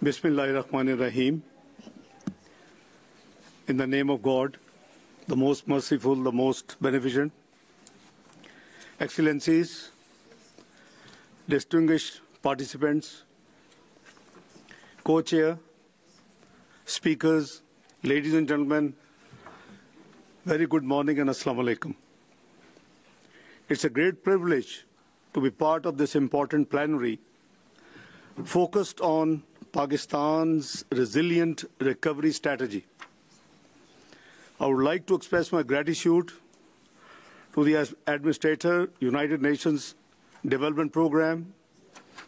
Bismillahirrahmanirrahim. In the name of God, the most merciful, the most beneficent. Excellencies, distinguished participants, co-chair, speakers, ladies and gentlemen, very good morning and Assalamu alaikum. It's a great privilege to be part of this important plenary focused on Pakistan's resilient recovery strategy. I would like to express my gratitude to the Administrator, United Nations Development Programme,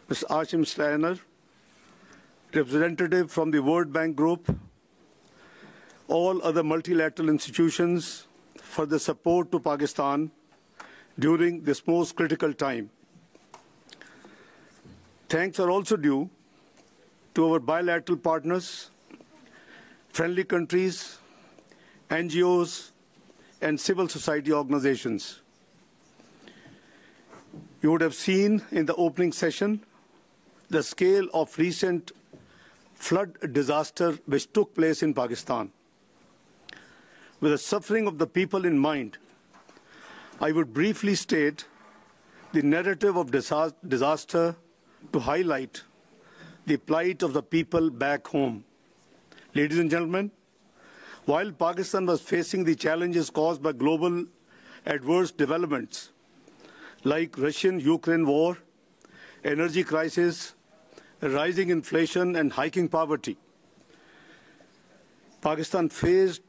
Mr. Ashim Steiner, representative from the World Bank Group, all other multilateral institutions for the support to Pakistan during this most critical time. Thanks are also due to our bilateral partners, friendly countries, NGOs, and civil society organizations. You would have seen in the opening session the scale of recent flood disaster which took place in Pakistan. With the suffering of the people in mind, I would briefly state the narrative of disaster to highlight the plight of the people back home. Ladies and gentlemen, while Pakistan was facing the challenges caused by global adverse developments like Russian-Ukraine war, energy crisis, rising inflation and hiking poverty, Pakistan faced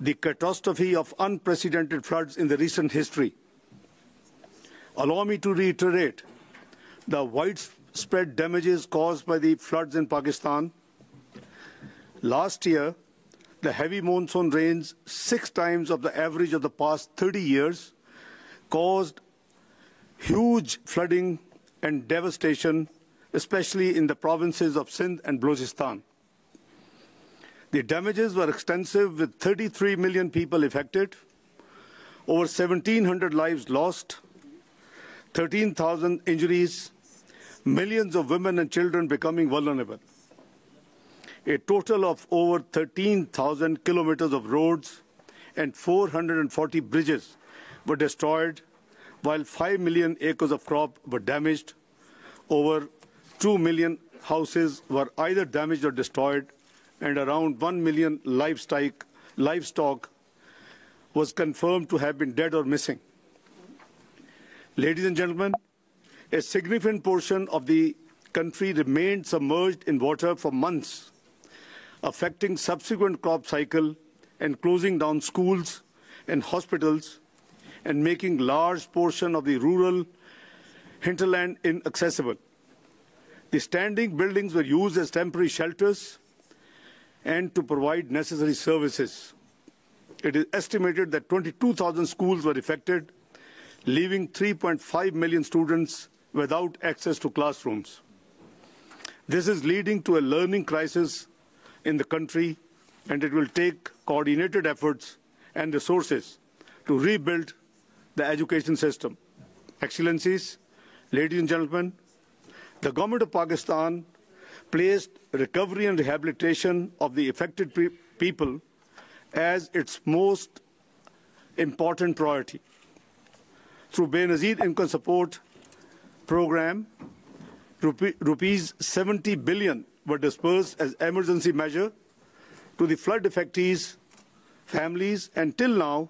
the catastrophe of unprecedented floods in the recent history. Allow me to reiterate the widespread damages caused by the floods in Pakistan. Last year, the heavy monsoon rains, 6 times of the average of the past 30 years, caused huge flooding and devastation, especially in the provinces of Sindh and Balochistan. The damages were extensive, with 33 million people affected, over 1,700 lives lost, 13,000 injuries, millions of women and children becoming vulnerable. A total of over 13,000 kilometers of roads and 440 bridges were destroyed, while 5 million acres of crop were damaged. Over 2 million houses were either damaged or destroyed, and around 1 million livestock was confirmed to have been dead or missing. Ladies and gentlemen, a significant portion of the country remained submerged in water for months, affecting subsequent crop cycle and closing down schools and hospitals and making large portion of the rural hinterland inaccessible. The standing buildings were used as temporary shelters and to provide necessary services. It is estimated that 22,000 schools were affected, leaving 3.5 million students without access to classrooms. This is leading to a learning crisis in the country, and it will take coordinated efforts and resources to rebuild the education system. Excellencies, ladies and gentlemen, the government of Pakistan placed recovery and rehabilitation of the affected people as its most important priority. Through Benazir Income Support Program, rupees 70 billion were disbursed as emergency measure to the flood affectees, families, and till now,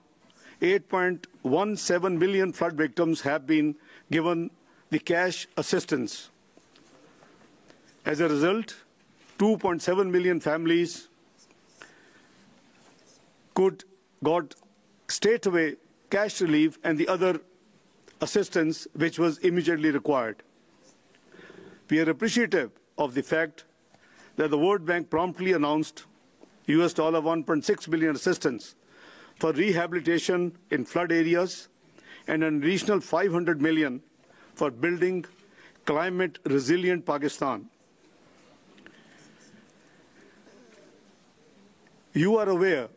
8.17 million flood victims have been given the cash assistance. As a result, 2.7 million families got straight away cash relief and the other assistance which was immediately required. We are appreciative of the fact that the World Bank promptly announced $1.6 billion assistance for rehabilitation in flood areas and an additional 500 million for building climate resilient Pakistan. You are aware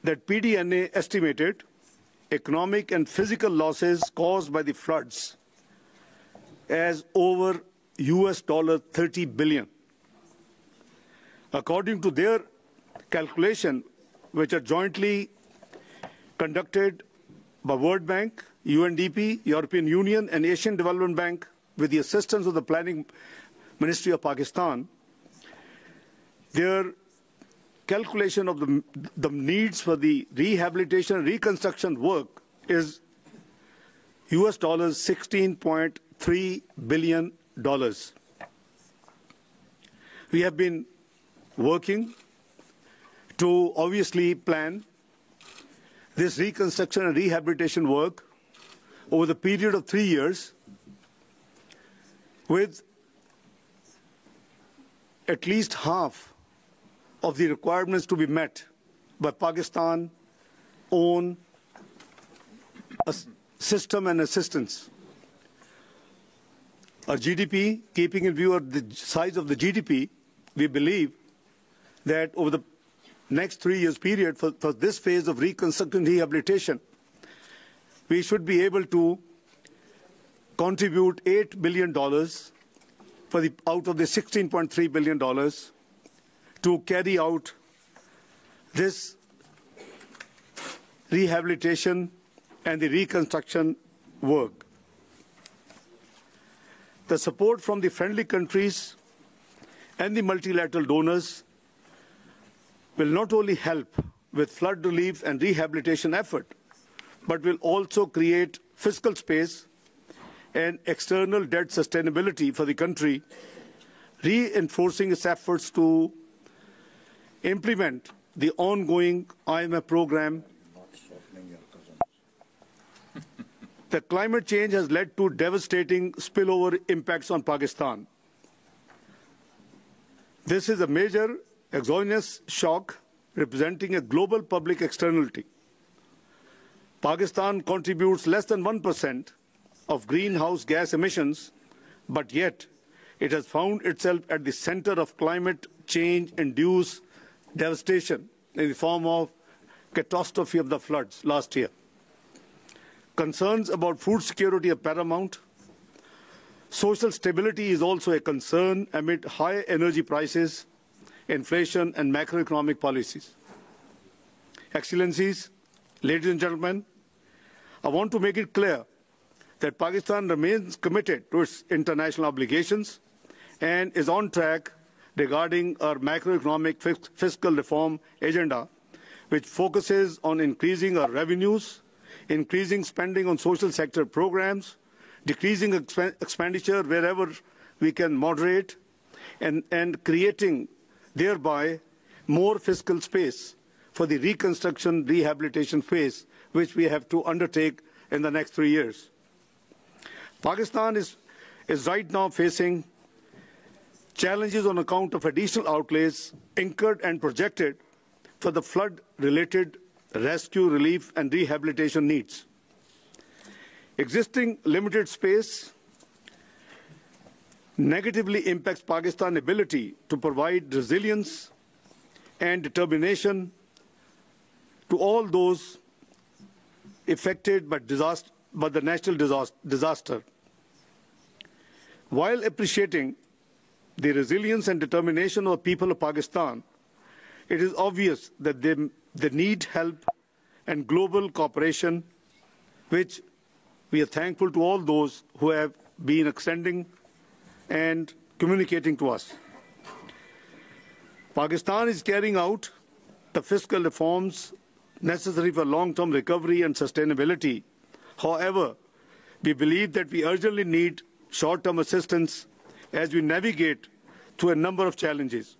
that PDNA estimated economic and physical losses caused by the floods as over $30 billion. According to their calculation, which are jointly conducted by World Bank, UNDP, European Union, and Asian Development Bank, with the assistance of the Planning Ministry of Pakistan, their calculation of the needs for the rehabilitation and reconstruction work is US dollars $16.3 billion. We have been working to obviously plan this reconstruction and rehabilitation work over the period of 3 years, with at least half of the requirements to be met by Pakistan own a system and assistance. Our GDP, keeping in view of the size of the GDP, we believe that over the next 3 years period for this phase of reconstruction and rehabilitation, we should be able to contribute $8 billion out of the $16.3 billion to carry out this rehabilitation and the reconstruction work. The support from the friendly countries and the multilateral donors will not only help with flood relief and rehabilitation effort, but will also create fiscal space and external debt sustainability for the country, reinforcing its efforts to implement the ongoing IMF program. The climate change has led to devastating spillover impacts on Pakistan. This is a major exogenous shock representing a global public externality. Pakistan contributes less than 1% of greenhouse gas emissions, but yet it has found itself at the center of climate change-induced devastation in the form of catastrophe of the floods last year. Concerns about food security are paramount. Social stability is also a concern amid high energy prices, inflation, and macroeconomic policies. Excellencies, ladies and gentlemen, I want to make it clear that Pakistan remains committed to its international obligations and is on track regarding our macroeconomic fiscal reform agenda, which focuses on increasing our revenues, increasing spending on social sector programs, decreasing expenditure wherever we can moderate, and creating thereby more fiscal space for the reconstruction rehabilitation phase, which we have to undertake in the next 3 years. Pakistan is right now facing challenges on account of additional outlays incurred and projected for the flood-related rescue, relief, and rehabilitation needs. Existing limited space negatively impacts Pakistan's ability to provide resilience and determination to all those affected by the natural disaster. While appreciating the resilience and determination of the people of Pakistan, it is obvious that they need help and global cooperation, which we are thankful to all those who have been extending and communicating to us. Pakistan is carrying out the fiscal reforms necessary for long-term recovery and sustainability. However, we believe that we urgently need short-term assistance as we navigate through a number of challenges.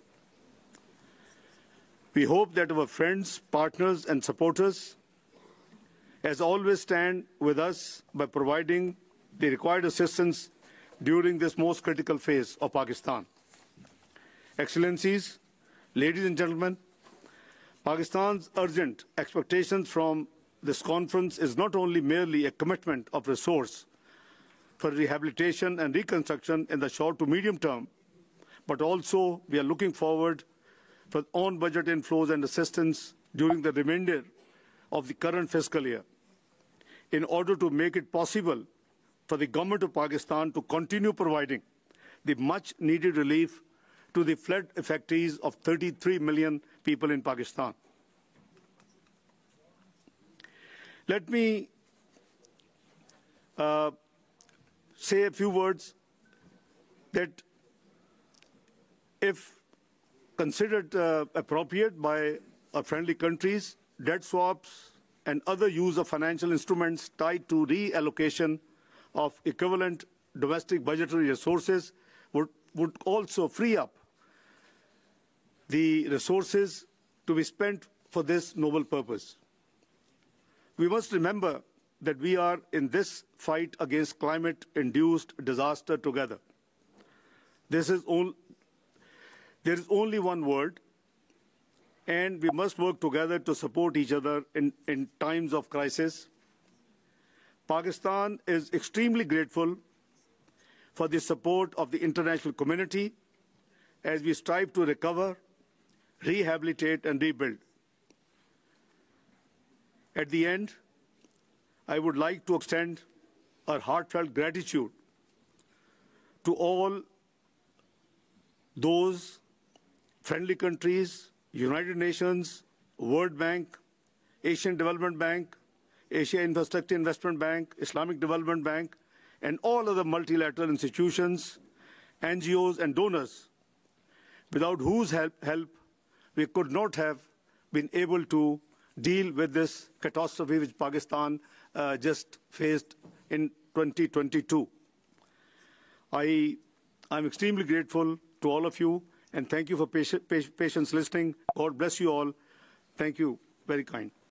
We hope that our friends, partners, and supporters, as always, stand with us by providing the required assistance during this most critical phase of Pakistan. Excellencies, ladies and gentlemen, Pakistan's urgent expectations from this conference is not only merely a commitment of resource for rehabilitation and reconstruction in the short to medium term, but also we are looking forward for on-budget inflows and assistance during the remainder of the current fiscal year in order to make it possible for the government of Pakistan to continue providing the much-needed relief to the flood effectees of 33 million people in Pakistan. Let me say a few words that, if considered appropriate by our friendly countries, debt swaps and other use of financial instruments tied to reallocation of equivalent domestic budgetary resources would also free up the resources to be spent for this noble purpose. We must remember that we are in this fight against climate-induced disaster together. There is only one world, and we must work together to support each other in times of crisis. Pakistan is extremely grateful for the support of the international community as we strive to recover, rehabilitate and rebuild. At the end, I would like to extend our heartfelt gratitude to all those friendly countries, United Nations, World Bank, Asian Development Bank, Asia Infrastructure Investment Bank, Islamic Development Bank, and all other multilateral institutions, NGOs and donors, without whose help we could not have been able to deal with this catastrophe which Pakistan just faced in 2022. I'm extremely grateful to all of you, and thank you for patience listening. God bless you all. Thank you. Very kind.